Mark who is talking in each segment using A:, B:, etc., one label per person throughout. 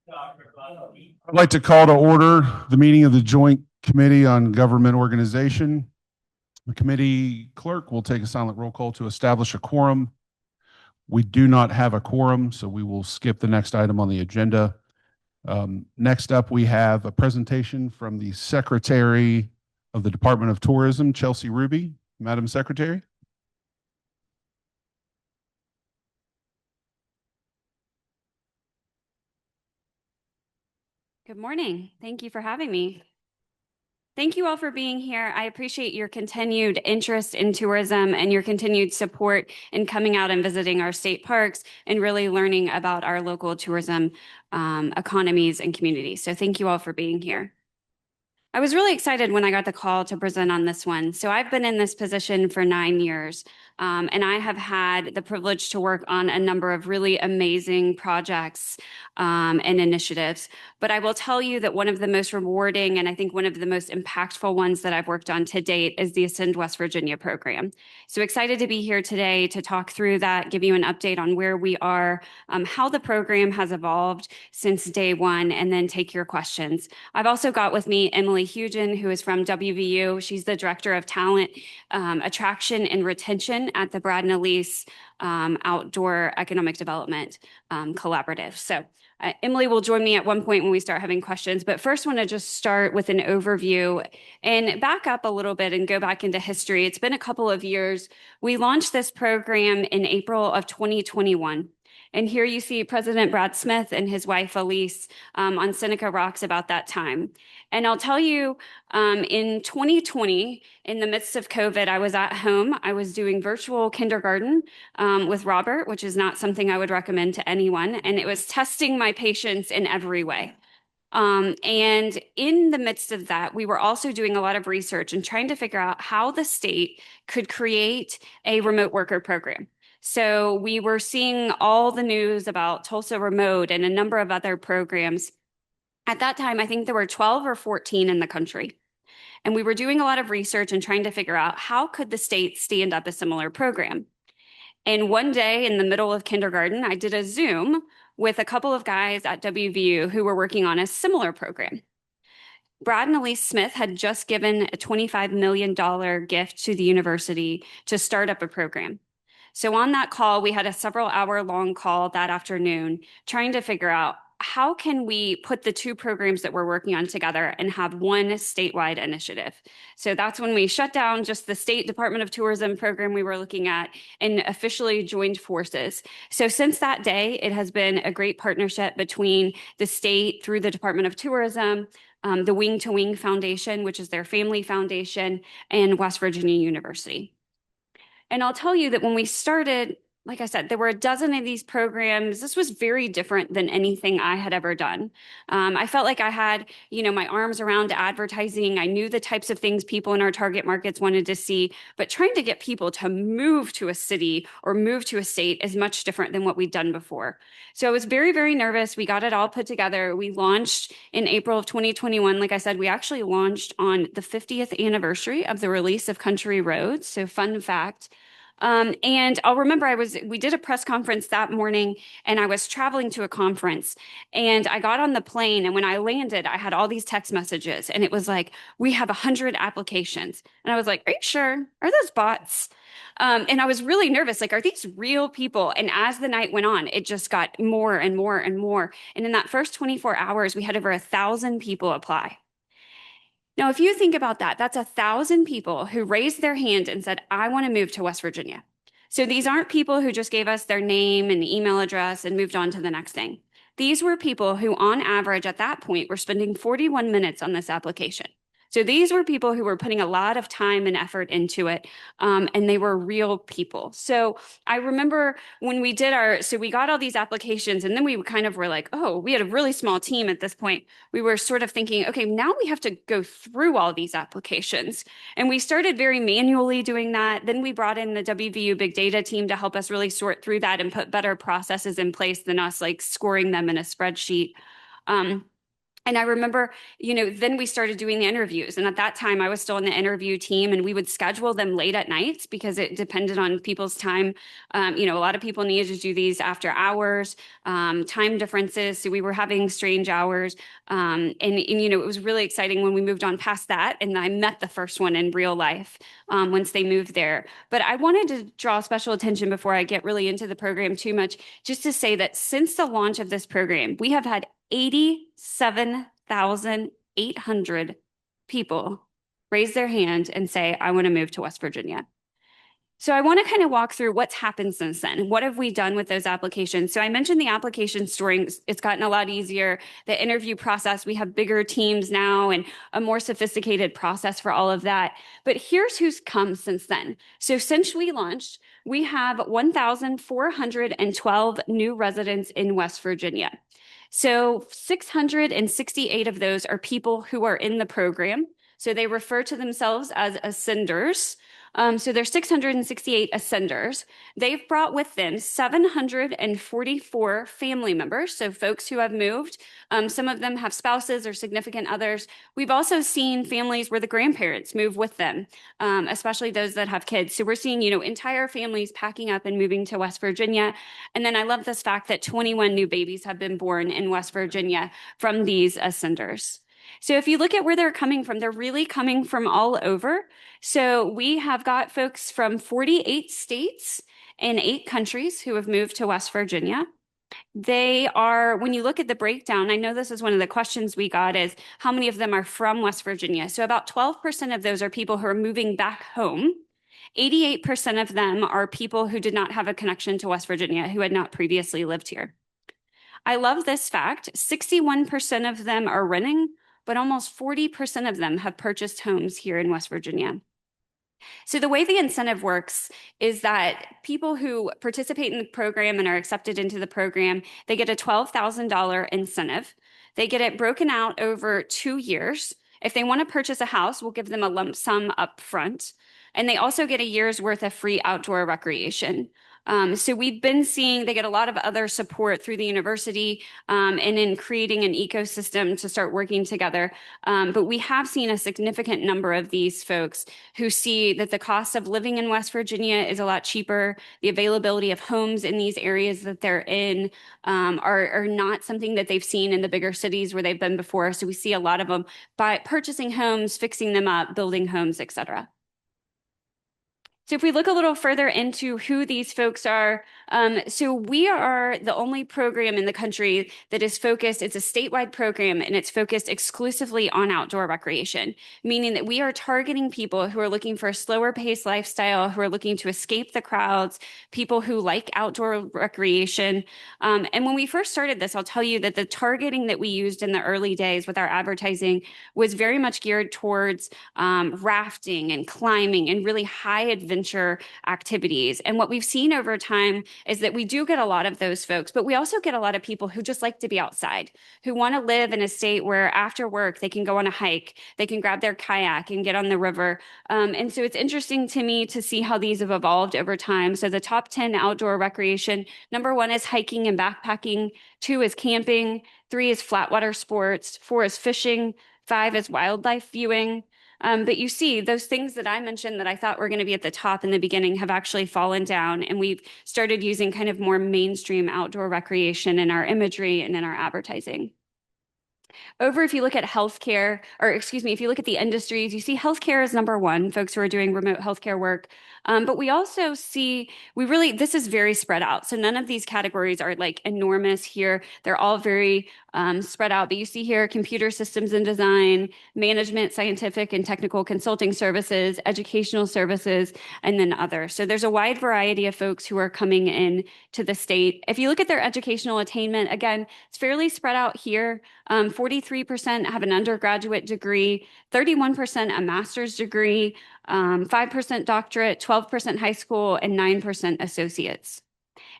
A: I'd like to call to order the meeting of the Joint Committee on Government Organization. The committee clerk will take a silent roll call to establish a quorum. We do not have a quorum, so we will skip the next item on the agenda. Next up, we have a presentation from the Secretary of the Department of Tourism, Chelsea Ruby. Madam Secretary.
B: Good morning. Thank you for having me. Thank you all for being here. I appreciate your continued interest in tourism and your continued support in coming out and visiting our state parks and really learning about our local tourism economies and communities. So thank you all for being here. I was really excited when I got the call to present on this one. So I've been in this position for 9 years, and I have had the privilege to work on a number of really amazing projects and initiatives. But I will tell you that one of the most rewarding and I think one of the most impactful ones that I've worked on to date is the Ascend West Virginia program. So excited to be here today to talk through that, give you an update on where we are, how the program has evolved since day one, and then take your questions. I've also got with me Emily Hugen, who is from WVU. She's the Director of Talent, Attraction and Retention at the Brad and Elise Outdoor Economic Development Collaborative. So Emily will join me at one point when we start having questions, but first I want to just start with an overview and back up a little bit and go back into history. It's been a couple of years. We launched this program in April of 2021. And here you see President Brad Smith and his wife Elise on Seneca Rocks about that time. And I'll tell you, in 2020, in the midst of COVID, I was at home. I was doing virtual kindergarten with Robert, which is not something I would recommend to anyone. And it was testing my patience in every way. And in the midst of that, we were also doing a lot of research and trying to figure out how the state could create a remote worker program. So we were seeing all the news about Tulsa Remote and a number of other programs. At that time, I think there were 12 or 14 in the country. And we were doing a lot of research and trying to figure out how could the state stand up a similar program. And one day in the middle of kindergarten, I did a Zoom with a couple of guys at WVU who were working on a similar program. Brad and Elise Smith had just given a $25 million gift to the university to start up a program. So on that call, we had a several hour long call that afternoon trying to figure out how can we put the two programs that we're working on together and have one statewide initiative. So that's when we shut down just the State Department of Tourism program we were looking at and officially joined forces. So since that day, it has been a great partnership between the state through the Department of Tourism, the Wing to Wing Foundation, which is their family foundation, and West Virginia University. And I'll tell you that when we started, like I said, there were a dozen of these programs. This was very different than anything I had ever done. I felt like I had, my arms around advertising. I knew the types of things people in our target markets wanted to see, but trying to get people to move to a city or move to a state is much different than what we'd done before. So I was very, very nervous. We got it all put together. We launched in April of 2021. Like I said, we actually launched on the 50th anniversary of the release of Country Roads. So fun fact. And I'll remember we did a press conference that morning and I was traveling to a conference and I got on the plane and when I landed, I had all these text messages and it was like, we have 100 applications. And I was like, are you sure? Are those bots? And I was really nervous. Like, are these real people? And as the night went on, it just got more and more and more. And in that first 24 hours, we had over 1,000 people apply. Now, if you think about that, that's 1,000 people who raised their hand and said, I want to move to West Virginia. So these aren't people who just gave us their name and email address and moved on to the next thing. These were people who, on average, at that point, were spending 41 minutes on this application. So these were people who were putting a lot of time and effort into it, and they were real people. So I remember when we got all these applications, and then we kind of were like, oh, we had a really small team at this point. We were sort of thinking, okay, now we have to go through all these applications. And we started very manually doing that. Then we brought in the WVU Big Data team to help us really sort through that and put better processes in place than us like scoring them in a spreadsheet. And I remember, then we started doing the interviews. And at that time, I was still in the interview team, and we would schedule them late at night because it depended on people's time. A lot of people needed to do these after hours, time differences. So we were having strange hours. It was really exciting when we moved on past that. And I met the first one in real life once they moved there. But I wanted to draw special attention before I get really into the program too much, just to say that since the launch of this program, we have had 87,800 people raise their hand and say, I want to move to West Virginia. So I want to kind of walk through what's happened since then. What have we done with those applications? So I mentioned the application storing. It's gotten a lot easier. The interview process, we have bigger teams now and a more sophisticated process for all of that. But here's who's come since then. So since we launched, we have 1,412 new residents in West Virginia. So 668 of those are people who are in the program. So they refer to themselves as ascenders. So there's 668 ascenders. They've brought with them 744 family members, so folks who have moved. Some of them have spouses or significant others. We've also seen families where the grandparents move with them, especially those that have kids. So we're seeing, entire families packing up and moving to West Virginia. And then I love this fact that 21 new babies have been born in West Virginia from these ascenders. So if you look at where they're coming from, they're really coming from all over. So we have got folks from 48 states and 8 countries who have moved to West Virginia. They are, when you look at the breakdown, I know this is one of the questions we got, is how many of them are from West Virginia? So about 12% of those are people who are moving back home. 88% of them are people who did not have a connection to West Virginia, who had not previously lived here. I love this fact. 61% of them are renting, but almost 40% of them have purchased homes here in West Virginia. So the way the incentive works is that people who participate in the program and are accepted into the program, they get a $12,000 incentive. They get it broken out over 2 years. If they want to purchase a house, we'll give them a lump sum up front. And they also get a year's worth of free outdoor recreation. So we've been seeing they get a lot of other support through the university and in creating an ecosystem to start working together. But we have seen a significant number of these folks who see that the cost of living in West Virginia is a lot cheaper. The availability of homes in these areas that they're in are not something that they've seen in the bigger cities where they've been before. So we see a lot of them by purchasing homes, fixing them up, building homes, et cetera. So if we look a little further into who these folks are, so we are the only program in the country that is focused, it's a statewide program, and it's focused exclusively on outdoor recreation, meaning that we are targeting people who are looking for a slower paced lifestyle, who are looking to escape the crowds, people who like outdoor recreation. And when we first started this, I'll tell you that the targeting that we used in the early days with our advertising was very much geared towards rafting and climbing and really high adventure activities. And what we've seen over time is that we do get a lot of those folks, but we also get a lot of people who just like to be outside, who want to live in a state where after work they can go on a hike, they can grab their kayak and get on the river. And so it's interesting to me to see how these have evolved over time. So the top 10 outdoor recreation, number 1 is hiking and backpacking, 2 is camping, 3 is flatwater sports, 4 is fishing, 5 is wildlife viewing. But you see, those things that I mentioned that I thought were going to be at the top in the beginning have actually fallen down, and we've started using kind of more mainstream outdoor recreation in our imagery and in our advertising. Over, if you look at healthcare, or excuse me, if you look at the industries, you see healthcare is number 1, folks who are doing remote healthcare work. But we also see, this is very spread out. So none of these categories are like enormous here. They're all very spread out. But you see here, computer systems and design, management, scientific and technical consulting services, educational services, and then others. So there's a wide variety of folks who are coming in to the state. If you look at their educational attainment, again, it's fairly spread out here. 43% have an undergraduate degree, 31% a master's degree, 5% doctorate, 12% high school, and 9% associates.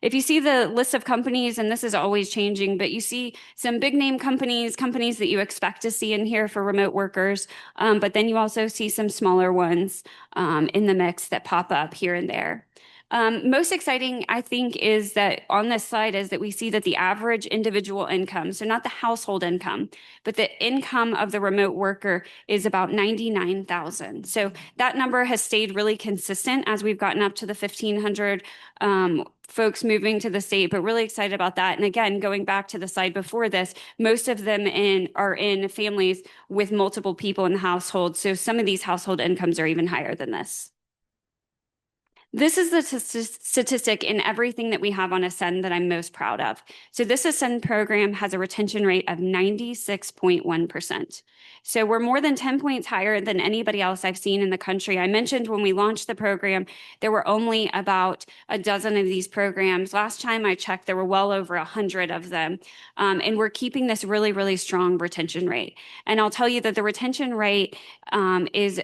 B: If you see the list of companies, and this is always changing, but you see some big name companies that you expect to see in here for remote workers, but then you also see some smaller ones in the mix that pop up here and there. Most exciting, I think, is that on this slide is that we see that the average individual income, so not the household income, but the income of the remote worker is about 99,000. So that number has stayed really consistent as we've gotten up to the 1,500 folks moving to the state, but really excited about that. And again, going back to the slide before this, most of them are in families with multiple people in the household. So some of these household incomes are even higher than this. This is the statistic in everything that we have on Ascend that I'm most proud of. So this Ascend program has a retention rate of 96.1%. So we're more than 10 points higher than anybody else I've seen in the country. I mentioned when we launched the program, there were only about a dozen of these programs. Last time I checked, there were well over 100 of them. And we're keeping this really, really strong retention rate. And I'll tell you that the retention rate is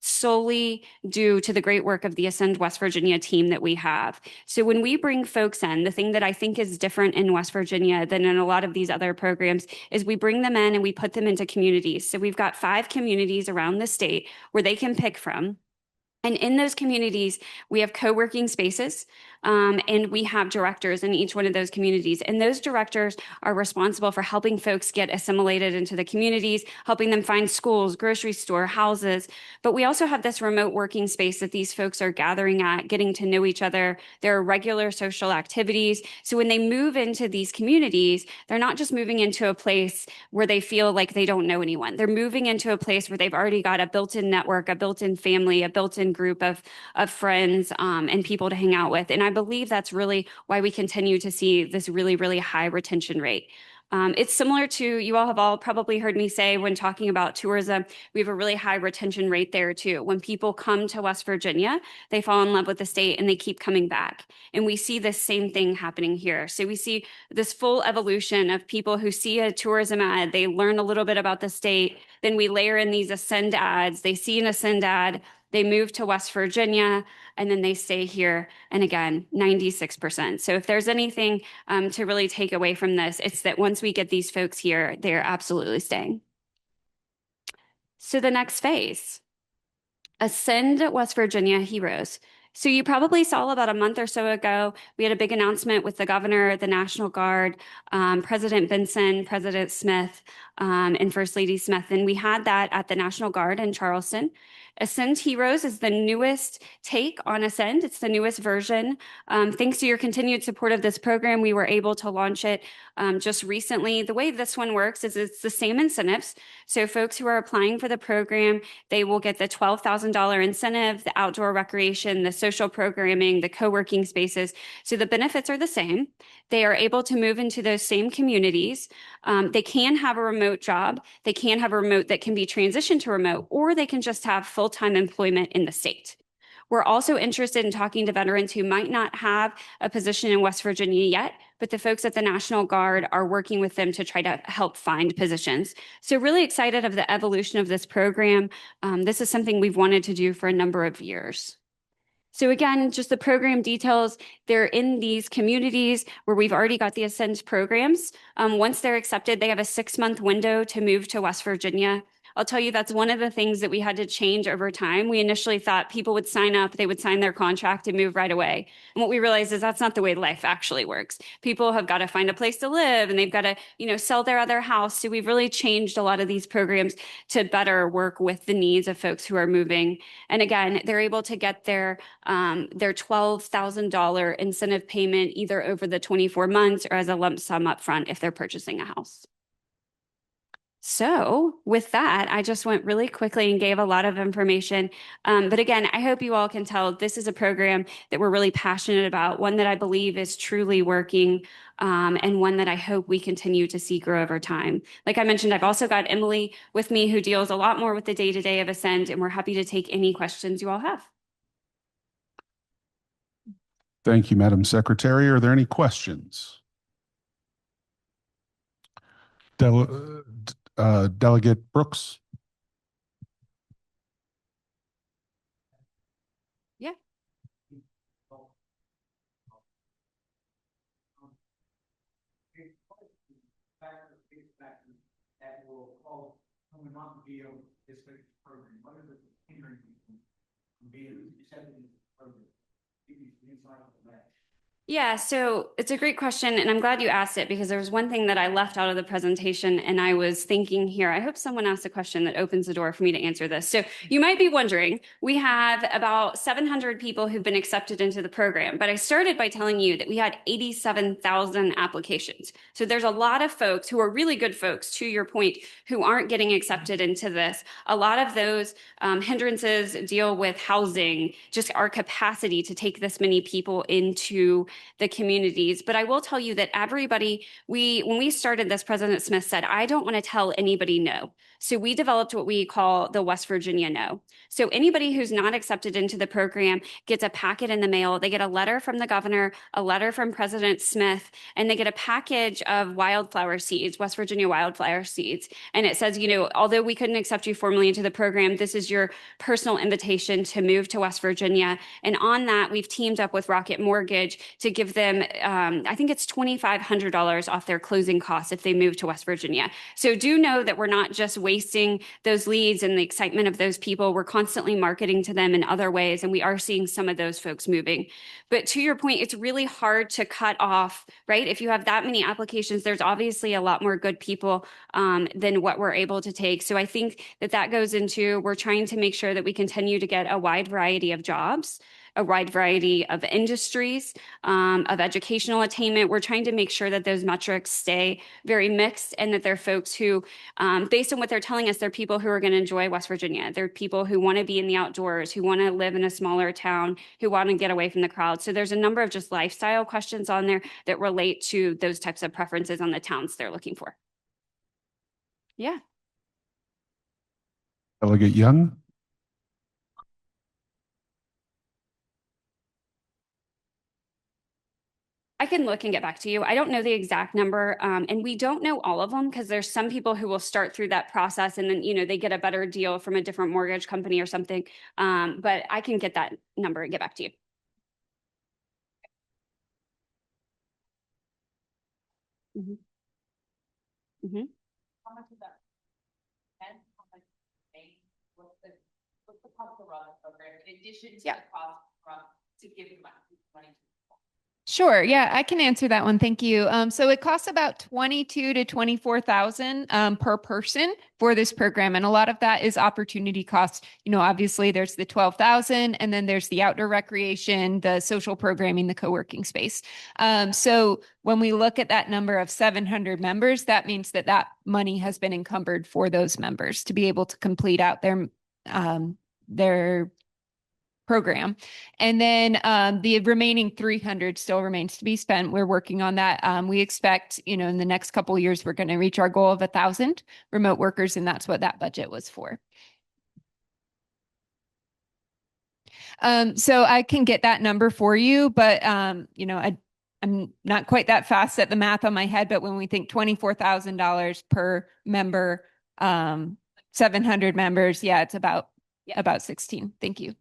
B: solely due to the great work of the Ascend West Virginia team that we have. So when we bring folks in, the thing that I think is different in West Virginia than in a lot of these other programs is we bring them in and we put them into communities. So we've got 5 communities around the state where they can pick from. And in those communities, we have co-working spaces, and we have directors in each one of those communities. And those directors are responsible for helping folks get assimilated into the communities, helping them find schools, grocery store, houses. But we also have this remote working space that these folks are gathering at, getting to know each other. There are regular social activities. So when they move into these communities, they're not just moving into a place where they feel like they don't know anyone. They're moving into a place where they've already got a built-in network, a built-in family, a built-in group of friends and people to hang out with. And I believe that's really why we continue to see this really, really high retention rate. It's similar to, you all have all probably heard me say when talking about tourism, we have a really high retention rate there too. When people come to West Virginia, they fall in love with the state and they keep coming back. And we see this same thing happening here. So we see this full evolution of people who see a tourism ad, they learn a little bit about the state, then we layer in these Ascend ads, they see an Ascend ad, they move to West Virginia, and then they stay here. And again, 96%. So if there's anything to really take away from this, it's that once we get these folks here, they're absolutely staying. So the next phase, Ascend West Virginia Heroes. So you probably saw about a month or so ago, we had a big announcement with the governor, the National Guard, President Benson, President Smith, and First Lady Smith. And we had that at the National Guard in Charleston. Ascend Heroes is the newest take on Ascend. It's the newest version. Thanks to your continued support of this program, we were able to launch it just recently. The way this one works is it's the same incentives. So folks who are applying for the program, they will get the $12,000 incentive, the outdoor recreation, the social programming, the co-working spaces. So the benefits are the same. They are able to move into those same communities. They can have a remote job. They can have a remote that can be transitioned to remote, or they can just have full-time employment in the state. We're also interested in talking to veterans who might not have a position in West Virginia yet, but the folks at the National Guard are working with them to try to help find positions. So really excited of the evolution of this program. This is something we've wanted to do for a number of years. So again, just the program details, they're in these communities where we've already got the Ascend programs. Once they're accepted, they have a 6-month window to move to West Virginia. I'll tell you, that's one of the things that we had to change over time. We initially thought people would sign up, they would sign their contract and move right away. And what we realized is that's not the way life actually works. People have got to find a place to live and they've got to, sell their other house. So we've really changed a lot of these programs to better work with the needs of folks who are moving. And again, they're able to get their $12,000 incentive payment either over the 24 months or as a lump sum upfront if they're purchasing a house. So with that, I just went really quickly and gave a lot of information. But again, I hope you all can tell this is a program that we're really passionate about, one that I believe is truly working, and one that I hope we continue to see grow over time. Like I mentioned, I've also got Emily with me who deals a lot more with the day-to-day of Ascend, and we're happy to take any questions you all have.
A: Thank you, Madam Secretary. Are there any questions? Delegate Brooks.
B: Yeah.
C: That will call someone not to be able to participate in this program. What are the hindering people from being accepted in this program? give you the insight on that.
B: Yeah, so it's a great question, and I'm glad you asked it because there was one thing that I left out of the presentation, and I was thinking here, I hope someone asks a question that opens the door for me to answer this. So you might be wondering, we have about 700 people who've been accepted into the program, but I started by telling you that we had 87,000 applications. So there's a lot of folks who are really good folks, to your point, who aren't getting accepted into this. A lot of those hindrances deal with housing, just our capacity to take this many people into the communities. But I will tell you that everybody, when we started this, President Smith said, I don't want to tell anybody no. So we developed what we call the West Virginia No. So anybody who's not accepted into the program gets a packet in the mail. They get a letter from the governor, a letter from President Smith, and they get a package of wildflower seeds, West Virginia wildflower seeds. And it says, although we couldn't accept you formally into the program, this is your personal invitation to move to West Virginia. And on that, we've teamed up with Rocket Mortgage to give them, I think it's $2,500 off their closing costs if they move to West Virginia. So do know that we're not just wasting those leads and the excitement of those people. We're constantly marketing to them in other ways, and we are seeing some of those folks moving. But to your point, it's really hard to cut off, right? If you have that many applications, there's obviously a lot more good people than what we're able to take. So I think that goes into, we're trying to make sure that we continue to get a wide variety of jobs, a wide variety of industries, of educational attainment. We're trying to make sure that those metrics stay very mixed and that they're folks who, based on what they're telling us, they're people who are going to enjoy West Virginia. They're people who want to be in the outdoors, who want to live in a smaller town, who want to get away from the crowd. So there's a number of just lifestyle questions on there that relate to those types of preferences on the towns they're looking for. Yeah.
A: Delegate Young.
B: I can look and get back to you. I don't know the exact number, and we don't know all of them because there's some people who will start through that process and then, they get a better deal from a different mortgage company or something. But I can get that number and get back to you. Mm-hmm. Mm-hmm.
D: How much is that? And how much pay? What's the cost to run the program in addition to the cost to give money?
E: Sure. Yeah, I can answer that one. Thank you. So it costs about 22 to 24,000 per person for this program. And a lot of that is opportunity costs. Obviously there's the 12,000 and then there's the outdoor recreation, the social programming, the co-working space. So when we look at that number of 700 members, that means that money has been encumbered for those members to be able to complete out their program. And then the remaining 300 still remains to be spent. We're working on that. We expect, in the next couple of years, we're going to reach our goal of 1,000 remote workers, and that's what that budget was for. So I can get that number for you, but I'm not quite that fast at the math on my head, but when we think $24,000 per member, 700 members, yeah, it's about 16. Thank you.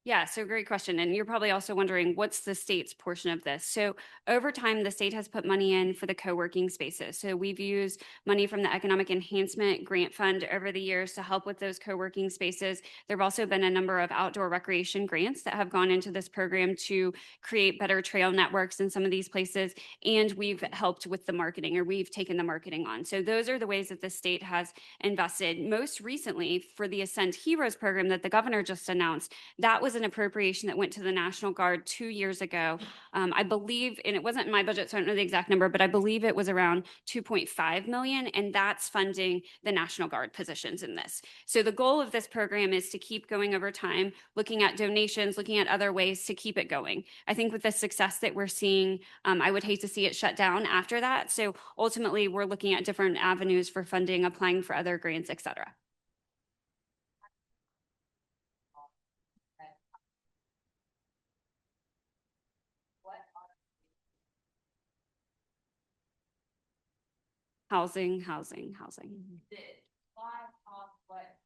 B: Yeah, so great question. And you're probably also wondering, what's the state's portion of this? So over time, the state has put money in for the co-working spaces. So we've used money from the Economic Enhancement Grant Fund over the years to help with those co-working spaces. There have also been a number of outdoor recreation grants that have gone into this program to create better trail networks in some of these places. And we've helped with the marketing, or we've taken the marketing on. So those are the ways that the state has invested. Most recently, for the Ascend Heroes program that the governor just announced, that was an appropriation that went to the National Guard 2 years ago. I believe, and it wasn't in my budget, so I don't know the exact number, but I believe it was around 2.5 million, and that's funding the National Guard positions in this. So the goal of this program is to keep going over time, looking at donations, looking at other ways to keep it going. I think with the success that we're seeing, I would hate to see it shut down after that. So ultimately, we're looking at different avenues for funding, applying for other grants, et cetera. Housing.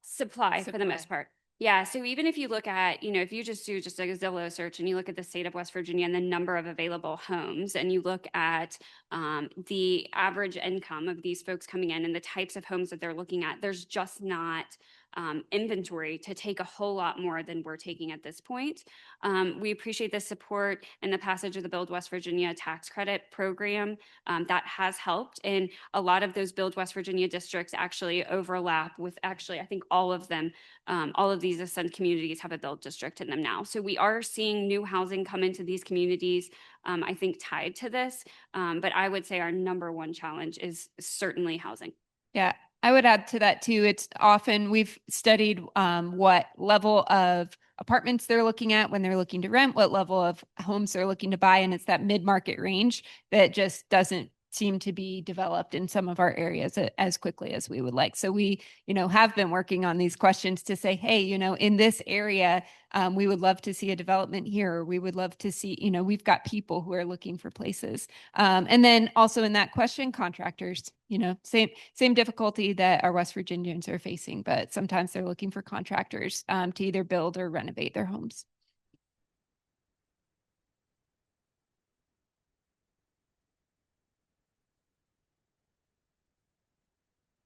B: Supply for the most part. Yeah. So even if you look at, if you just do a Zillow search and you look at the state of West Virginia and the number of available homes, and you look at the average income of these folks coming in and the types of homes that they're looking at, there's just not inventory to take a whole lot more than we're taking at this point. We appreciate the support and the passage of the Build West Virginia tax credit program. That has helped. And a lot of those Build West Virginia districts actually overlap with I think all of them. All of these Ascend communities have a build district in them now. So we are seeing new housing come into these communities, I think tied to this. But I would say our number one challenge is certainly housing.
E: Yeah, I would add to that too. It's often we've studied what level of apartments they're looking at when they're looking to rent, what level of homes they're looking to buy, and it's that mid-market range that just doesn't seem to be developed in some of our areas as quickly as we would like. So we, have been working on these questions to say, hey, in this area, we would love to see a development here. Or we would love to see, we've got people who are looking for places. And then also in that question, contractors, same difficulty that our West Virginians are facing, but sometimes they're looking for contractors to either build or renovate their homes.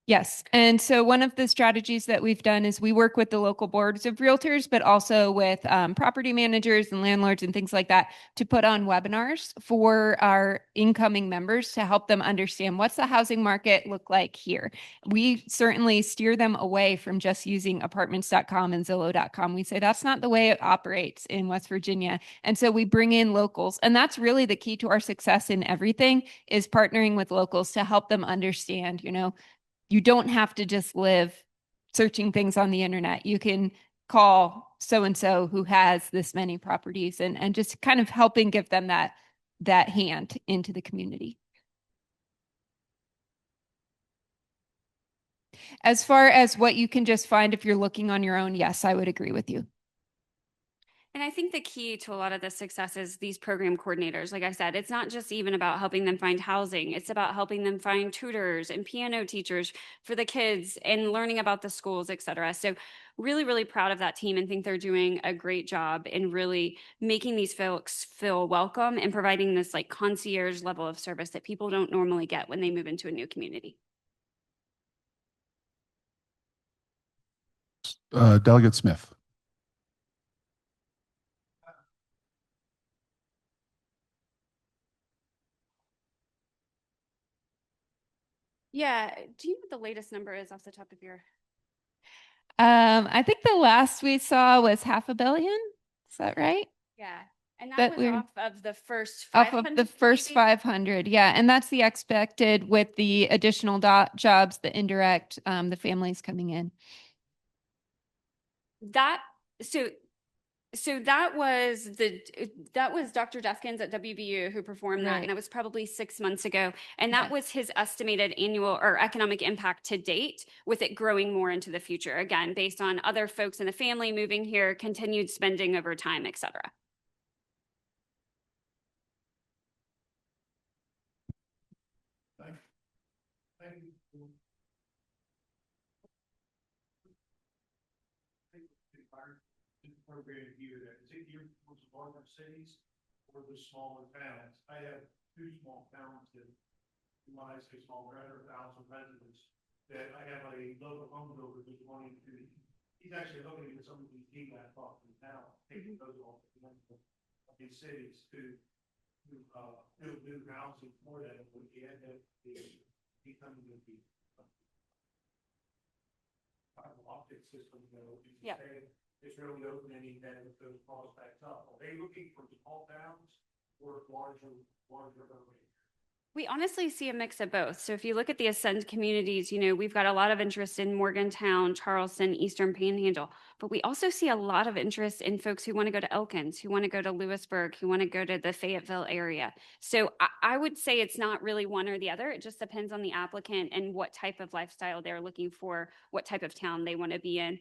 E: Yes. And so one of the strategies that we've done is we work with the local boards of realtors, but also with property managers and landlords and things like that to put on webinars for our incoming members to help them understand what's the housing market look like here. We certainly steer them away from just using apartments.com and Zillow.com. We say that's not the way it operates in West Virginia. And so we bring in locals. And that's really the key to our success in everything is partnering with locals to help them understand, you don't have to just live searching things on the internet. You can call so-and-so who has this many properties and just kind of helping give them that hand into the community. As far as what you can just find if you're looking on your own, yes, I would agree with you.
B: And I think the key to a lot of the success is these program coordinators. Like I said, it's not just even about helping them find housing. It's about helping them find tutors and piano teachers for the kids and learning about the schools, et cetera. So really, really proud of that team and think they're doing a great job in really making these folks feel welcome and providing this like concierge level of service that people don't normally get when they move into a new community.
A: Delegate Smith.
B: Yeah. Do you know what the latest number is off the top of your?
E: I think the last we saw was 500 million. Is that right?
B: Yeah. And that
E: That
B: was
E: we're-
B: off of the first
E: Off
B: 500.
E: of the first 500. Yeah. And that's the expected with the additional jobs, the indirect, the families coming in.
B: So that was Dr. Dufkins at WVU who performed that,
E: Right.
B: and that was probably 6 months ago. And that was his estimated annual or economic impact to date, with it growing more into the future. Again, based on other folks in the family moving here, continued spending over time, et cetera.
C: Program here that is it geared towards the larger cities or the smaller towns? I have two small towns that, when I say small, they're under 1,000 residents, that I have a local home builder who's wanting to, he's actually looking at some of these DMAT properties now, taking those off of these cities to build new housing for them, but he had to be coming to the fiber optic system,
B: Yep.
C: It's really opening that with those prospects up. Are they looking for small towns or larger urban?
B: We honestly see a mix of both. So if you look at the Ascend communities, we've got a lot of interest in Morgantown, Charleston, Eastern Panhandle, but we also see a lot of interest in folks who want to go to Elkins, who want to go to Lewisburg, who want to go to the Fayetteville area. So I would say it's not really one or the other. It just depends on the applicant and what type of lifestyle they're looking for, what type of town they want to be in.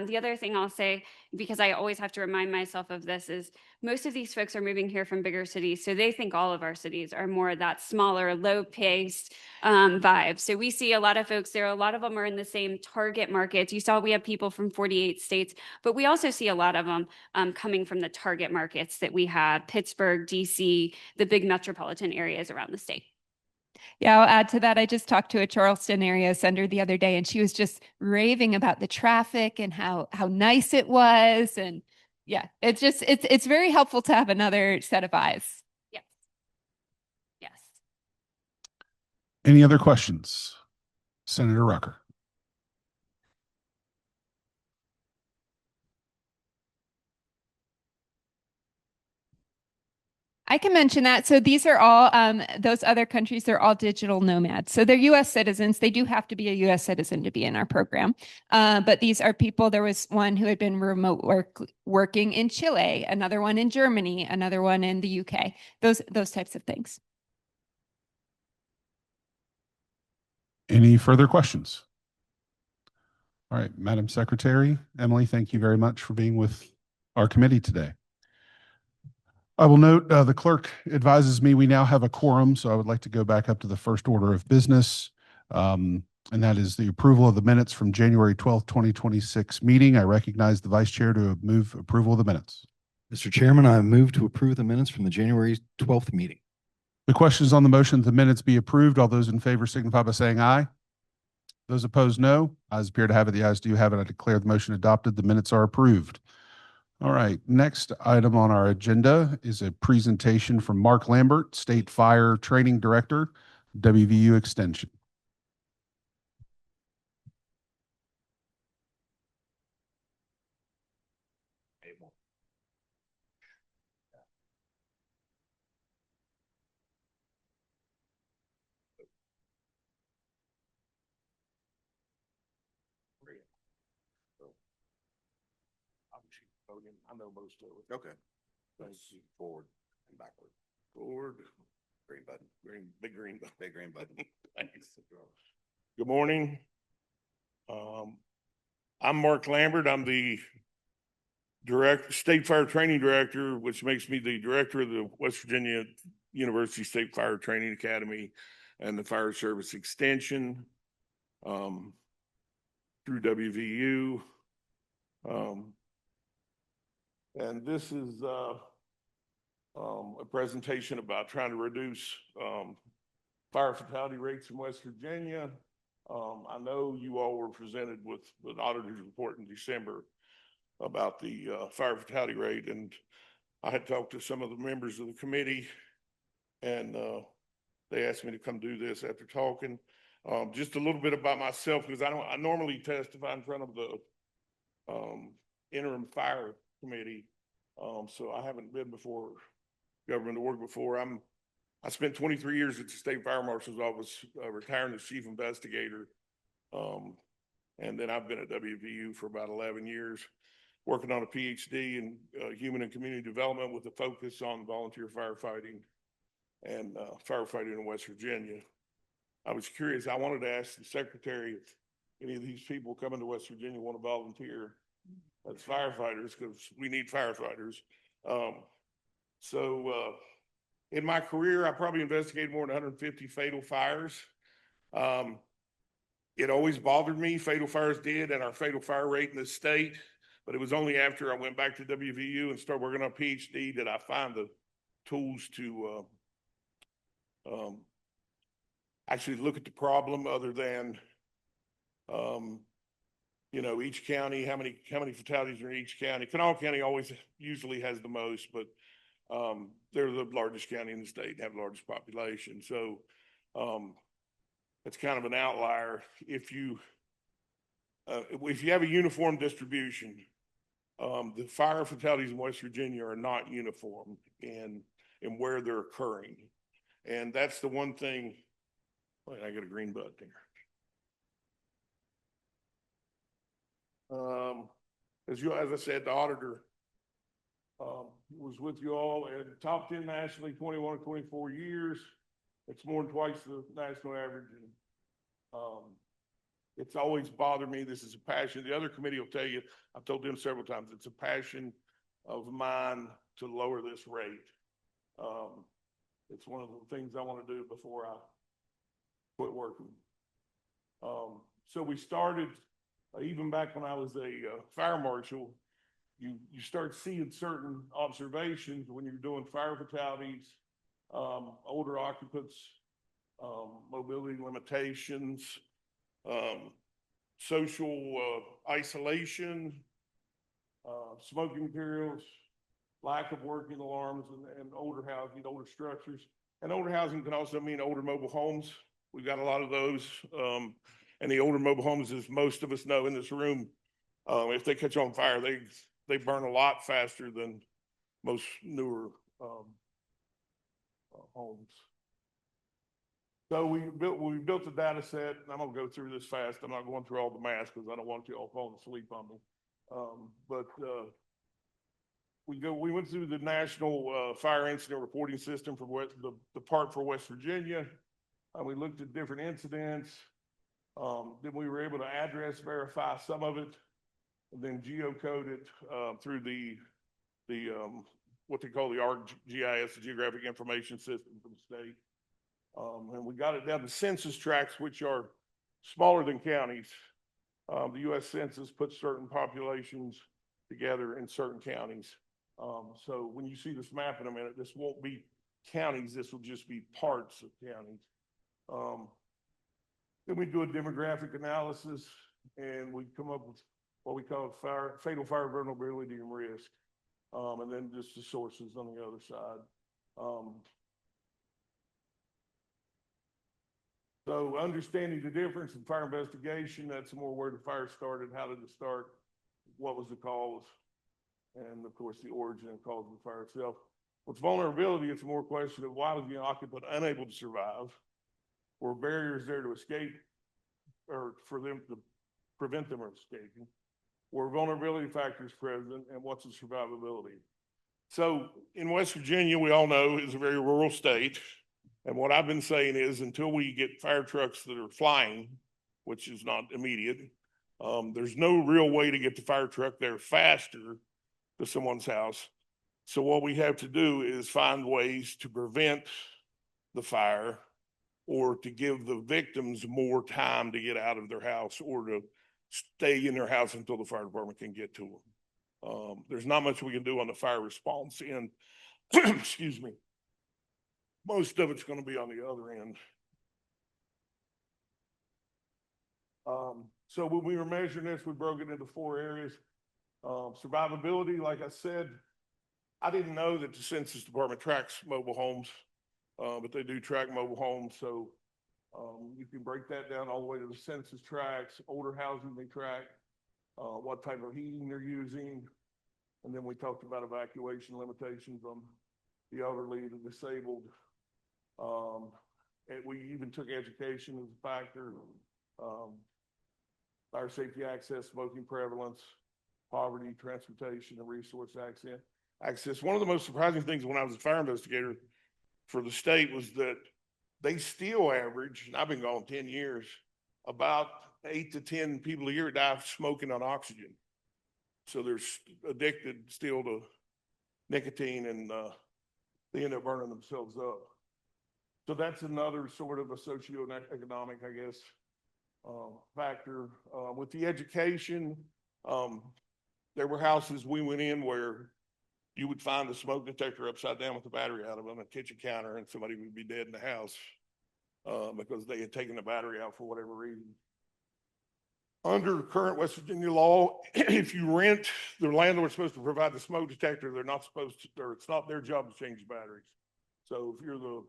B: The other thing I'll say, because I always have to remind myself of this, is most of these folks are moving here from bigger cities. So they think all of our cities are more that smaller, low-paced vibe. So we see a lot of folks there. A lot of them are in the same target markets. You saw we have people from 48 states, but we also see a lot of them coming from the target markets that we have: Pittsburgh, DC, the big metropolitan areas around the state.
E: Yeah, I'll add to that. I just talked to a Charleston area sender the other day, and she was just raving about the traffic and how nice it was. And yeah, it's very helpful to have another set of eyes.
B: Yes. Yes.
A: Any other questions? Senator Rucker.
E: I can mention that. So these are all those other countries. They're all digital nomads. So they're U.S. citizens. They do have to be a U.S. citizen to be in our program. But these are people. There was one who had been working in Chile, another one in Germany, another one in the U.K. Those types of things.
A: Any further questions? All right, Madam Secretary, Emily, thank you very much for being with our committee today. I will note the clerk advises me we now have a quorum, so I would like to go back up to the first order of business. And that is the approval of the minutes from January 12th, 2026 meeting. I recognize the vice chair to move approval of the minutes.
F: Mr. Chairman, I move to approve the minutes from the January 12th meeting.
A: The question is on the motion that the minutes be approved. All those in favor signify by saying aye. Those opposed, no. Ayes appear to have it. The ayes do have it. I declare the motion adopted. The minutes are approved. All right, next item on our agenda is a presentation from Mark Lambert, State Fire Training Director, WVU Extension.
C: I know most of it.
G: Okay. Let's forward and backward.
C: Forward,
G: Green button.
C: big green button.
G: Big green button.
C: Thanks. Good morning. I'm Mark Lambert. I'm the State Fire Training Director, which makes me the director of the West Virginia University State Fire Training Academy and the Fire Service Extension through WVU. And this is a presentation about trying to reduce fire fatality rates in West Virginia. I know you all were presented with an auditor's report in December about the fire fatality rate, and I had talked to some of the members of the committee, and they asked me to come do this after talking. Just a little bit about myself, because I normally testify in front of the interim fire committee, so I haven't been before government to work before. I spent 23 years at the State Fire Marshal's Office, retiring as chief investigator, and then I've been at WVU for about 11 years, working on a PhD in human and community development with a focus on volunteer firefighting and firefighting in West Virginia. I was curious. I wanted to ask the secretary if any of these people coming to West Virginia want to volunteer as firefighters, because we need firefighters. In my career, I probably investigated more than 150 fatal fires. It always bothered me, fatal fires did, and our fatal fire rate in the state, but it was only after I went back to WVU and started working on a PhD that I find the tools to actually look at the problem, other than each county, how many fatalities are in each county. Kanawha County usually has the most, but they're the largest county in the state and have the largest population. So it's kind of an outlier. If you have a uniform distribution, the fire fatalities in West Virginia are not uniform in where they're occurring. And that's the one thing. Wait, I got a green button here. As I said, the auditor was with you all and top 10 nationally, 21 or 24 years. It's more than twice the national average. And it's always bothered me. This is a passion. The other committee will tell you, I've told them several times, it's a passion of mine to lower this rate. It's one of the things I want to do before I quit working. So we started, even back when I was a fire marshal, you start seeing certain observations when you're doing fire fatalities, older occupants,
H: mobility limitations, social isolation, smoking materials, lack of working alarms and older housing, older structures. And older housing can also mean older mobile homes. We've got a lot of those. And the older mobile homes, as most of us know in this room, if they catch on fire, they burn a lot faster than most newer homes. So we built a data set, and I'm gonna go through this fast. I'm not going through all the math because I don't want you all falling asleep on me. We went through the national fire incident reporting system for the part for West Virginia. We looked at different incidents. Then we were able to address verify some of it, and then geocode it through the what they call the ArcGIS, the Geographic Information System for the state. And we got it down to census tracts, which are smaller than counties. The U.S. Census puts certain populations together in certain counties. So when you see this map in a minute, this won't be counties, this will just be parts of counties. Then we do a demographic analysis, and we come up with what we call fatal fire vulnerability and risk. And then just the sources on the other side. So understanding the difference in fire investigation, that's more where the fire started, how did it start, what was the cause, and of course the origin and cause of the fire itself. With vulnerability, it's more a question of why was the occupant unable to survive? Were barriers there to escape or for them to prevent them from escaping? Were vulnerability factors present, and what's the survivability? So in West Virginia, we all know is a very rural state. And what I've been saying is until we get fire trucks that are flying, which is not immediate, there's no real way to get the fire truck there faster to someone's house. So what we have to do is find ways to prevent the fire or to give the victims more time to get out of their house or to stay in their house until the fire department can get to them. There's not much we can do on the fire response end. Excuse me. Most of it's going to be on the other end. So when we were measuring this, we broke it into 4 areas. Survivability, like I said, I didn't know that the Census Department tracks mobile homes, but they do track mobile homes. So you can break that down all the way to the census tracts, older housing they track, what type of heating they're using. And then we talked about evacuation limitations on the elderly, the disabled. And we even took education as a factor, fire safety access, smoking prevalence, poverty, transportation, and resource access. One of the most surprising things when I was a fire investigator for the state was that they still average, and I've been gone 10 years, about 8 to 10 people a year die smoking on oxygen. So they're addicted still to nicotine, and they end up burning themselves up. So that's another sort of a socioeconomic, I guess, factor. With the education, there were houses we went in where you would find a smoke detector upside down with the battery out of them, a kitchen counter, and somebody would be dead in the house because they had taken the battery out for whatever reason. Under current West Virginia law, if you rent, the landlord's supposed to provide the smoke detector. They're not supposed to, or it's not their job to change the batteries. So if you're the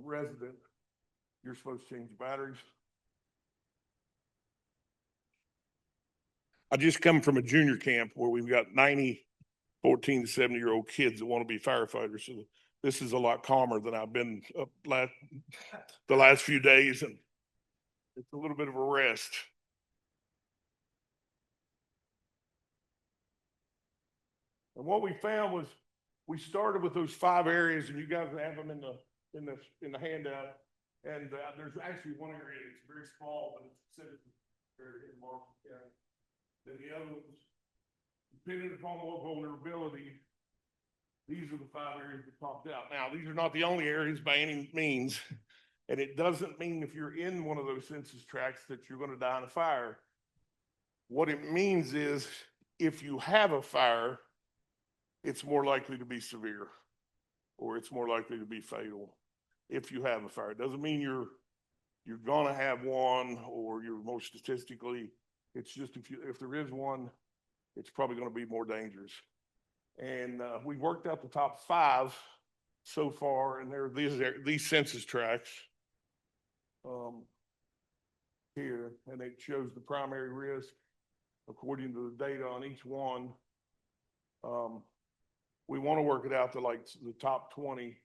H: resident, you're supposed to change the batteries. I just come from a junior camp where we've got 90 14 to 70-year-old kids that want to be firefighters. So this is a lot calmer than I've been the last few days, and it's a little bit of a rest. And what we found was we started with those 5 areas, and you guys have them in the handout. And there's actually one area that's very small, but it's specific area in Marshall County. Then the other ones, depending upon what vulnerability, these are the 5 areas that popped out. Now, these are not the only areas by any means, and it doesn't mean if you're in one of those census tracts that you're going to die in a fire. What it means is if you have a fire, it's more likely to be severe, or it's more likely to be fatal. if you have a fire. It doesn't mean you're gonna have one or you're more statistically, it's just if there is one, it's probably gonna be more dangerous. And, we worked out the top 5 so far, and there are these census tracts. Here, and it shows the primary risk according to the data on each one. We want to work it out to like the top 20.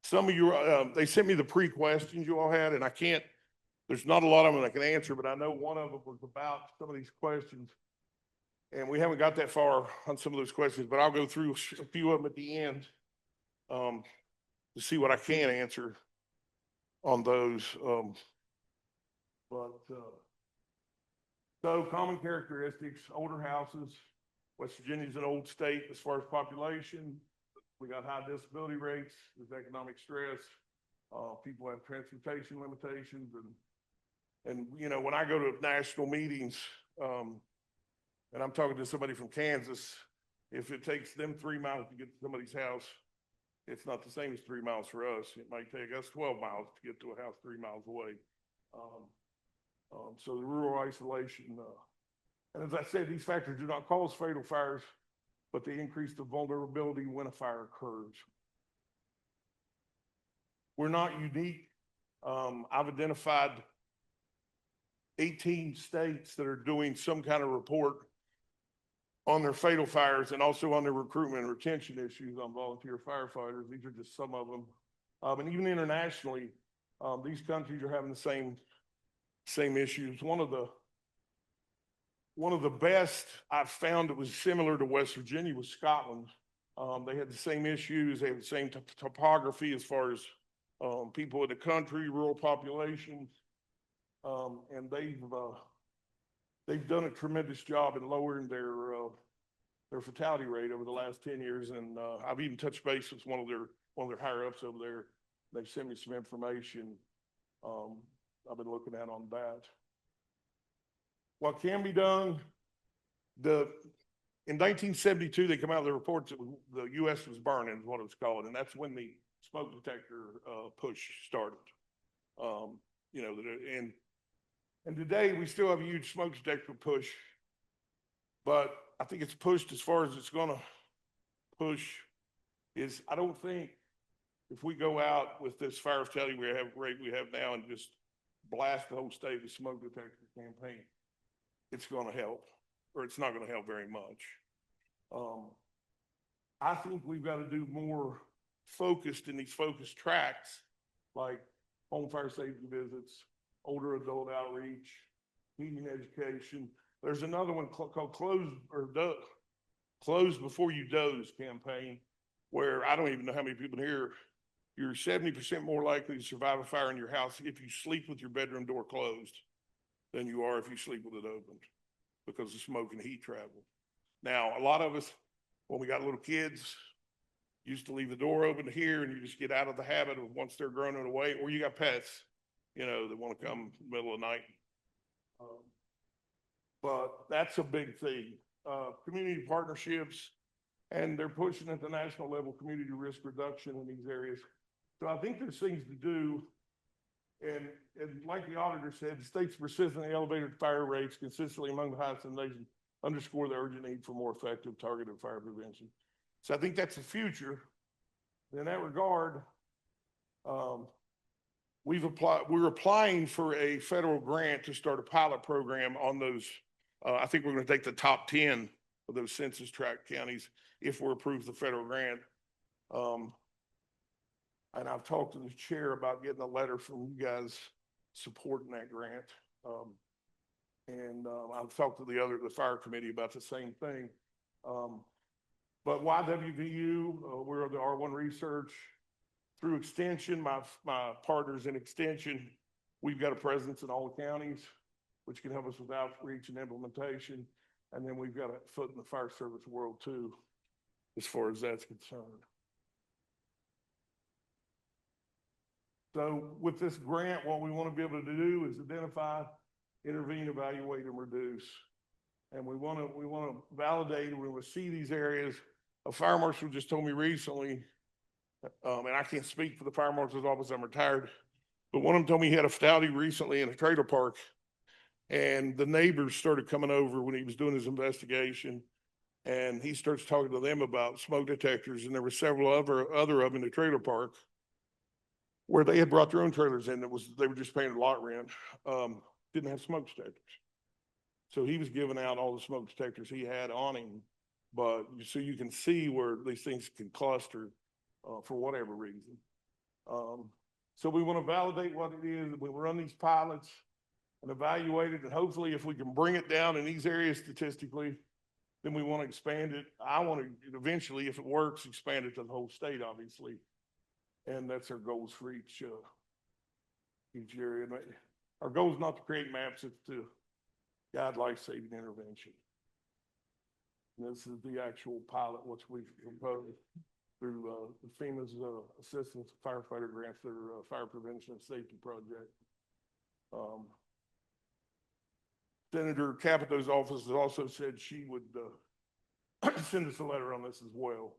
H: Some of you, they sent me the pre-questions you all had, and there's not a lot of them I can answer, but I know one of them was about some of these questions. And we haven't got that far on some of those questions, but I'll go through a few of them at the end to see what I can answer on those. So common characteristics, older houses. West Virginia's an old state as far as population. We got high disability rates, there's economic stress. People have transportation limitations and you know, when I go to national meetings, and I'm talking to somebody from Kansas, if it takes them 3 miles to get to somebody's house, it's not the same as 3 miles for us. It might take us 12 miles to get to a house 3 miles away. So the rural isolation, and as I said, these factors do not cause fatal fires, but they increase the vulnerability when a fire occurs. We're not unique. I've identified 18 states that are doing some kind of report on their fatal fires and also on their recruitment and retention issues on volunteer firefighters. These are just some of them. And even internationally, these countries are having the same issues. One of the best I've found that was similar to West Virginia was Scotland. They had the same issues. They had the same topography as far as people in the country, rural populations. And they've done a tremendous job in lowering their fatality rate over the last 10 years. And I've even touched base with one of their higher ups over there. They've sent me some information I've been looking at on that. What can be done? In 1972, they come out with the reports that the U.S. was burning, is what it was called, and that's when the smoke detector push started. You know, and today we still have a huge smoke detector push, but I think it's pushed as far as it's going to push. I don't think if we go out with this fire fatality rate we have now and just blast the whole state with smoke detector campaign, it's going to help, or it's not going to help very much. I think we've got to do more focused in these focused tracks, like home fire safety visits, older adult outreach, heating education. There's another one called Close Before You Doze campaign, where I don't even know how many people here, you're 70% more likely to survive a fire in your house if you sleep with your bedroom door closed than you are if you sleep with it open, because of smoke and heat travel. Now, a lot of us, when we got little kids, used to leave the door open here, and you just get out of the habit of once they're grown away, or you got pets, you know, that want to come in the middle of the night. But that's a big thing. Community partnerships, and they're pushing at the national level community risk reduction in these areas. So I think there's things to do. And like the auditor said, the state's persistently elevated fire rates consistently among the highest in the nation underscore the urgent need for more effective targeted fire prevention. So I think that's the future. In that regard, we're applying for a federal grant to start a pilot program on those. I think we're going to take the top 10 of those census tract counties if we're approved the federal grant. And I've talked to the chair about getting a letter from you guys supporting that grant. I've talked to the fire committee about the same thing. But YWVU, we're the R1 Research. Through Extension, my partners in Extension, we've got a presence in all the counties, which can help us with outreach and implementation. And then we've got a foot in the fire service world too, as far as that's concerned. So with this grant, what we want to be able to do is identify, intervene, evaluate, and reduce. And we want to validate, when we see these areas. A fire marshal just told me recently, And I can't speak for the fire marshal's office, I'm retired. But one of them told me he had a fatality recently in a trailer park. And the neighbors started coming over when he was doing his investigation. And he starts talking to them about smoke detectors, and there were several other of them in the trailer park where they had brought their own trailers in. They were just paying a lot rent, didn't have smoke detectors. So he was giving out all the smoke detectors he had on him. But so you can see where these things can cluster for whatever reason. So we want to validate what it is. We run these pilots and evaluate it, and hopefully if we can bring it down in these areas statistically, then we want to expand it. I want to eventually, if it works, expand it to the whole state, obviously. And that's our goals for each area. Our goal is not to create maps, it's to guide life-saving intervention. And this is the actual pilot, which we've proposed through the FEMA's Assistance Firefighter Grants, their Fire Prevention and Safety Project. Senator Capito's office has also said she would send us a letter on this as well.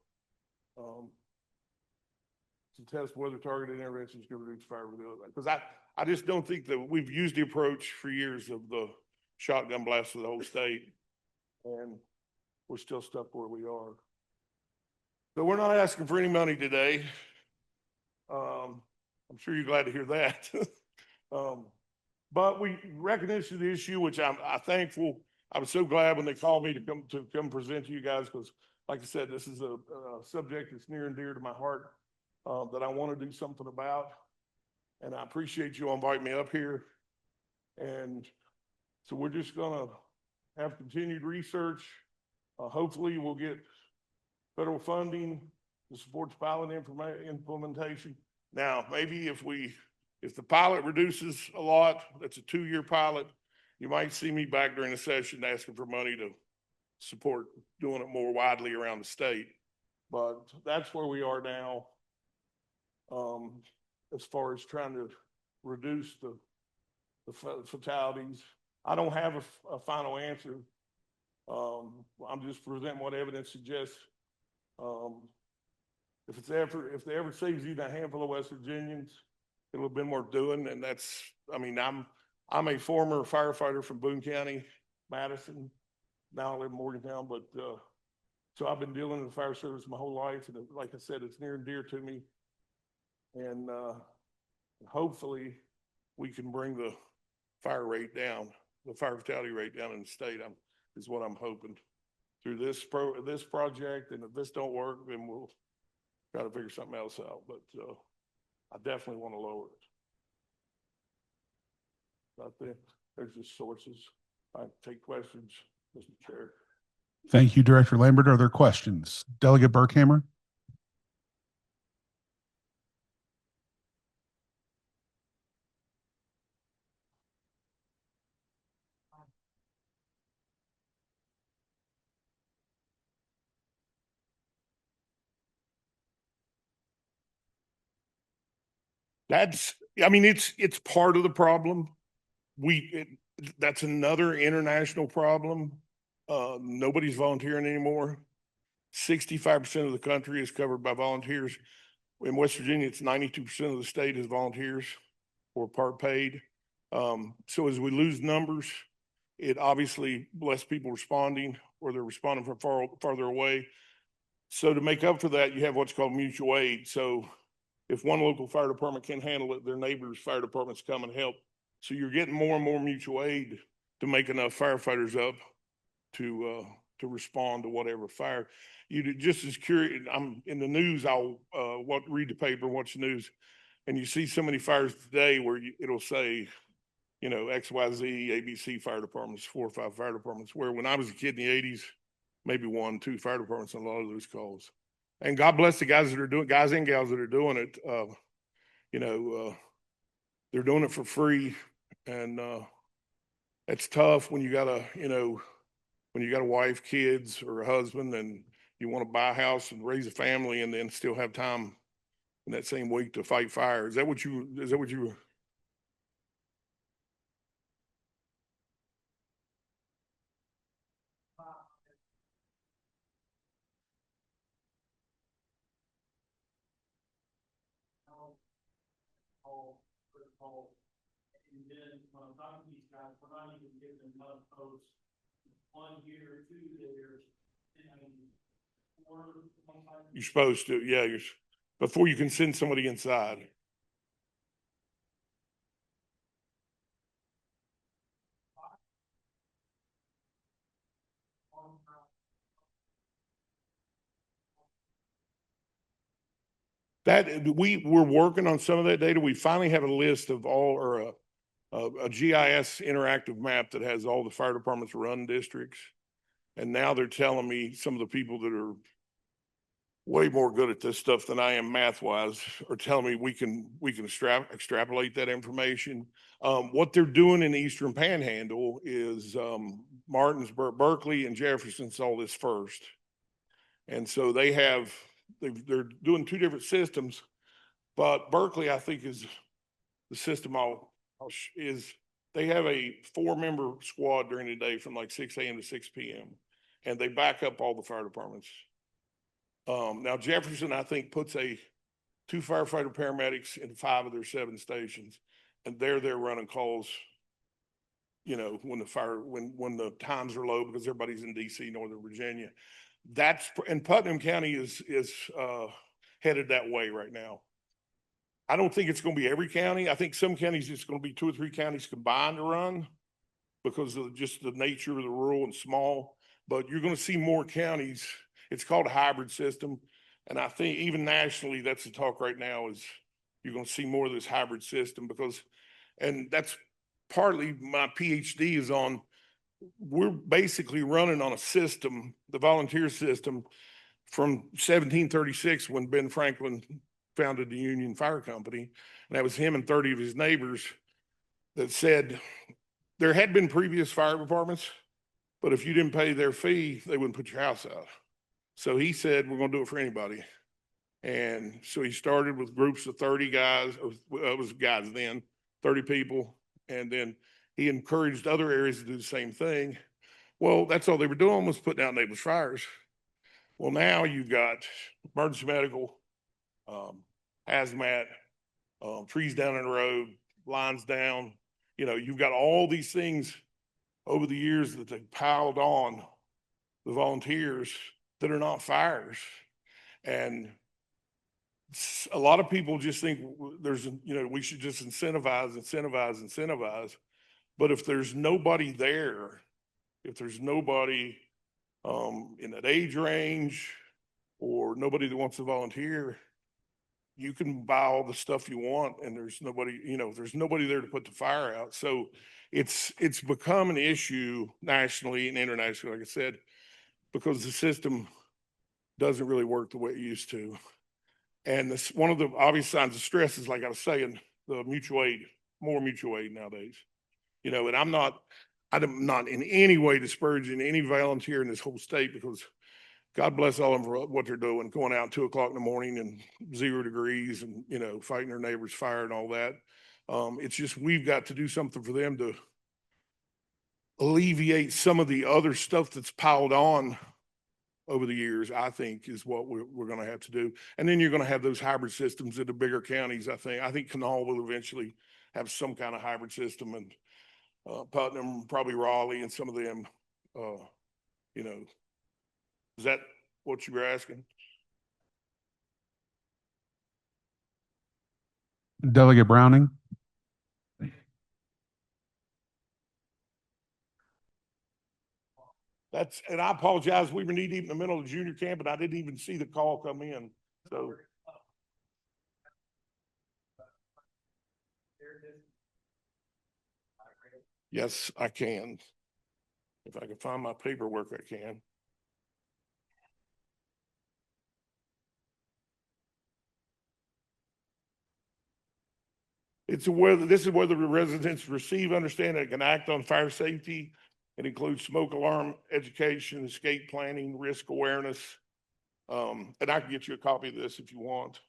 H: To test whether targeted interventions can reduce fire resilience. Because I just don't think that we've used the approach for years of the shotgun blast of the whole state. And we're still stuck where we are. So we're not asking for any money today. I'm sure you're glad to hear that. But we recognize the issue, which I'm thankful. I was so glad when they called me to come present to you guys, because like I said, this is a subject that's near and dear to my heart that I want to do something about. And I appreciate you inviting me up here. And so we're just gonna have continued research. Hopefully we'll get federal funding to support the pilot implementation. Now, maybe if the pilot reduces a lot, that's a 2-year pilot, you might see me back during the session asking for money to support doing it more widely around the state. But that's where we are now, as far as trying to reduce the fatalities. I don't have a final answer. I'm just presenting what evidence suggests. If they ever saves even a handful of West Virginians, it'll have been worth doing. And that's, I mean, I'm a former firefighter from Boone County, Madison. Now I live in Morgantown, but so I've been dealing with the fire service my whole life, and like I said, it's near and dear to me. And hopefully we can bring the fire rate down, the fire fatality rate down in the state. Is what I'm hoping through this project. And if this don't work, then we'll try to figure something else out. But I definitely want to lower it. I think there's just sources. I take questions, Mr. Chair.
A: Thank you, Director Lambert. Are there questions? Delegate Burkhammer?
H: I mean, it's part of the problem. That's another international problem. Nobody's volunteering anymore. 65% of the country is covered by volunteers. In West Virginia, it's 92% of the state is volunteers or part paid. So as we lose numbers, it obviously less people responding, or they're responding from farther away. So to make up for that, you have what's called mutual aid. So if one local fire department can't handle it, their neighbor's fire departments come and help. So you're getting more and more mutual aid to make enough firefighters up to respond to whatever fire. You just as curious, I'm in the news, I'll read the paper, watch the news, and you see so many fires today where it'll say, you know, XYZ, ABC fire departments, 4 or 5 fire departments, where when I was a kid in the 80s, maybe 1, 2 fire departments on a lot of those calls. And God bless the guys that are doing, guys and gals that are doing it. You know, they're doing it for free, and it's tough when you got when you got a wife, kids, or a husband, and you want to buy a house and raise a family, and then still have time in that same week to fight fire. Is that what you?
C: call. And then when I'm talking to these guys, we're not even giving them enough posts. 1 here, 2 there, and I mean, 4, 1 time.
H: You're supposed to, yeah, before you can send somebody inside. That, we're working on some of that data. We finally have a list of all, or a GIS interactive map that has all the fire departments run districts. And now they're telling me some of the people that are way more good at this stuff than I am math wise are telling me we can extrapolate that information. What they're doing in the Eastern Panhandle is Martinsburg, Berkeley, and Jefferson saw this first. And so they're doing 2 different systems, but Berkeley, I think, is the system they have a 4-member squad during the day from like 6 a.m. to 6 p.m. and they back up all the fire departments. Now Jefferson, I think, puts 2 firefighter paramedics in 5 of their 7 stations, and they're running calls, you know, when the times are low because everybody's in DC, Northern Virginia. And Putnam County is headed that way right now. I don't think it's going to be every county. I think some counties it's going to be 2 or 3 counties combined to run because of just the nature of the rural and small. But you're going to see more counties. It's called a hybrid system. And I think even nationally, that's the talk right now is you're going to see more of this hybrid system and that's partly my PhD is on, we're basically running on a system, the volunteer system from 1736 when Ben Franklin founded the Union Fire Company. And that was him and 30 of his neighbors that said there had been previous fire departments, but if you didn't pay their fee, they wouldn't put your house out. So he said, we're going to do it for anybody. And so he started with groups of 30 guys, or it was guys then, 30 people. And then he encouraged other areas to do the same thing. Well, that's all they were doing was putting out neighborhood fires. Well, now you've got emergency medical, hazmat, trees down in the road, lines down. You know, you've got all these things over the years that they piled on the volunteers that are not fires. And a lot of people just think we should just incentivize. But if there's nobody there, if there's nobody in that age range or nobody that wants to volunteer, you can buy all the stuff you want and there's nobody, there's nobody there to put the fire out. So it's become an issue nationally and internationally, like I said, because the system doesn't really work the way it used to. And this, one of the obvious signs of stress is, like I was saying, the mutual aid, more mutual aid nowadays. And I'm not in any way disparaging any volunteer in this whole state, because God bless all of them for what they're doing, going out 2 o'clock in the morning and 0 degrees and, fighting their neighbor's fire and all that. It's just, we've got to do something for them to alleviate some of the other stuff that's piled on over the years, I think, is what we're going to have to do. And then you're going to have those hybrid systems in the bigger counties. I think Kanawha will eventually have some kind of hybrid system, and Putnam, probably Raleigh, and some of them, is that what you were asking?
A: Delegate Browning.
H: And I apologize, we were knee deep in the middle of the junior camp, and I didn't even see the call come in, so. Yes, I can. If I can find my paperwork, I can. This is whether the residents receive, understand, and can act on fire safety. It includes smoke alarm education, escape planning, risk awareness. And I can get you a copy of this if you want.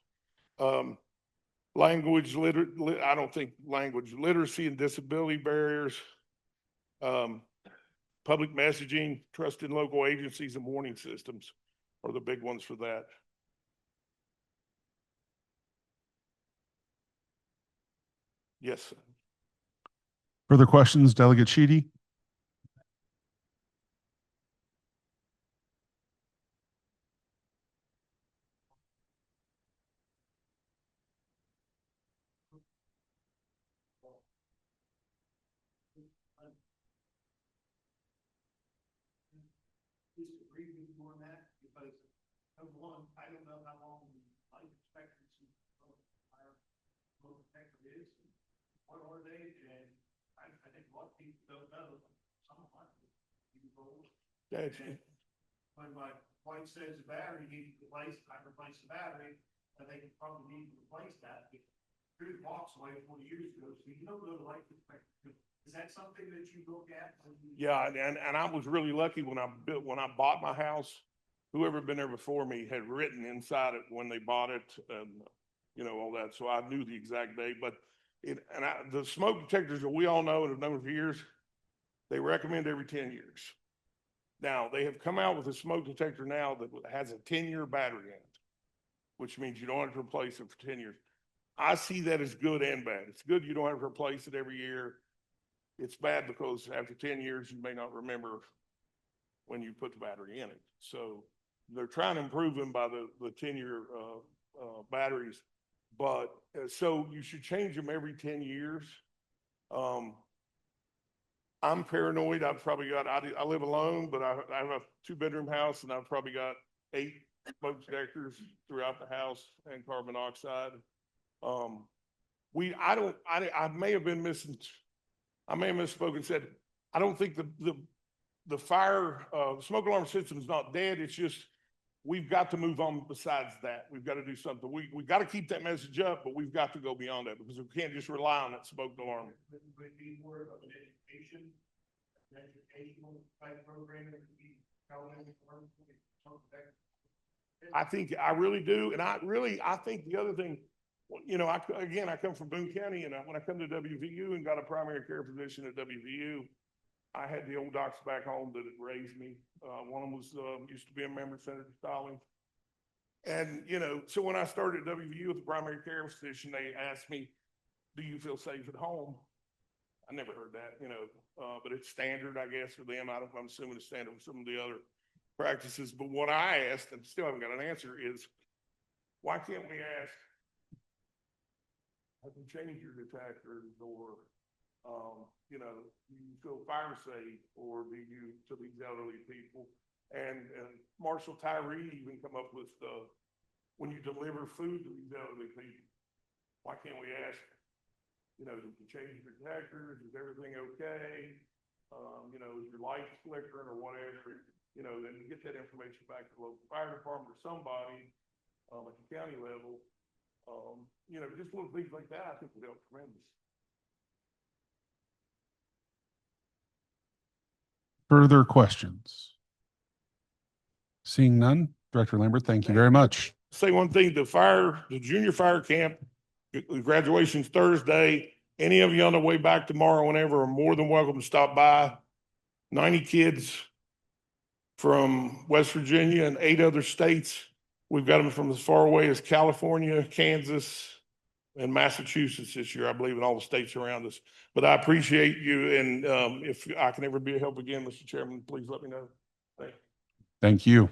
H: Language literacy and disability barriers. Public messaging, trust in local agencies, and warning systems are the big ones for that. Yes, sir.
A: Further questions, Delegate Sheedy?
C: Disagree with you on that because number one, I don't know how long the life expectancy of our smoke detector is. What are they? And I think a lot of people don't know. Some of my people,
H: That's,
C: when my wife says the battery needs replaced, I replace the battery, and they probably need to replace that. Three blocks away 40 years ago, so you don't know the life expectancy. Is that something that you look at? When you-
H: yeah, and I was really lucky when I bought my house. Whoever had been there before me had written inside it when they bought it, and you know all that. So I knew the exact date. But the smoke detectors that we all know and have known for years, they recommend every 10 years. Now they have come out with a smoke detector now that has a 10-year battery in it, which means you don't have to replace it for 10 years. I see that as good and bad. It's good you don't have to replace it every year. It's bad because after 10 years, you may not remember when you put the battery in it. So they're trying to improve them by the 10-year batteries. But so you should change them every 10 years. I'm paranoid. I've probably got, I live alone, but I have a 2-bedroom house and I've probably got 8 smoke detectors throughout the house and carbon monoxide. I may have been missing. I may have misspoken, said, I don't think the fire, smoke alarm system is not dead. It's just, we've got to move on besides that. We've got to do something. We've got to keep that message up, but we've got to go beyond that because we can't just rely on that smoke alarm.
C: Would it be more of an educational type program that would be telling them smoke detector?
H: I really do. And I think the other thing, you know, I come from Boone County, and when I come to WVU and got a primary care position at WVU, I had the old docs back home that had raised me. One of them was, used to be a member of Senator Stalling. And, you know, so when I started at WVU with the primary care physician, they asked me, do you feel safe at home? I never heard that, you know, but it's standard, I guess, for them. I'm assuming it's standard for some of the other practices. But what I asked, and still haven't got an answer, is why can't we ask, have you changed your detectors, or, you know, do you feel fire safe, or do you, to these elderly people? And Marshall Tyree even come up with, when you deliver food to these elderly people, why can't we ask, you know, did you change your detectors? Is everything okay? You know, is your light flickering or whatever? You know, then you get that information back to the local fire department or somebody at the county level. You know, just little things like that, I think would help tremendous.
A: Further questions? Seeing none, Director Lambert, thank you very much.
H: Say one thing, the junior fire camp, graduation's Thursday. Any of you on the way back tomorrow, whenever, are more than welcome to stop by. 90 kids from West Virginia and 8 other states. We've got them from as far away as California, Kansas, and Massachusetts this year, I believe, in all the states around us. But I appreciate you, and if I can ever be a help again, Mr. Chairman, please let me know. Thank you.
A: Thank you.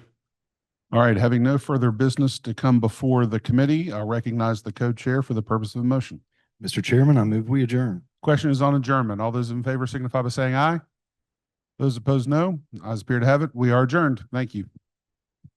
A: All right, having no further business to come before the committee, I'll recognize the co-chair for the purpose of the motion.
F: Mr. Chairman, I move we adjourn.
A: Question is on adjournment. All those in favor signify by saying aye. Those opposed, no. Ayes appear to have it. We are adjourned. Thank you.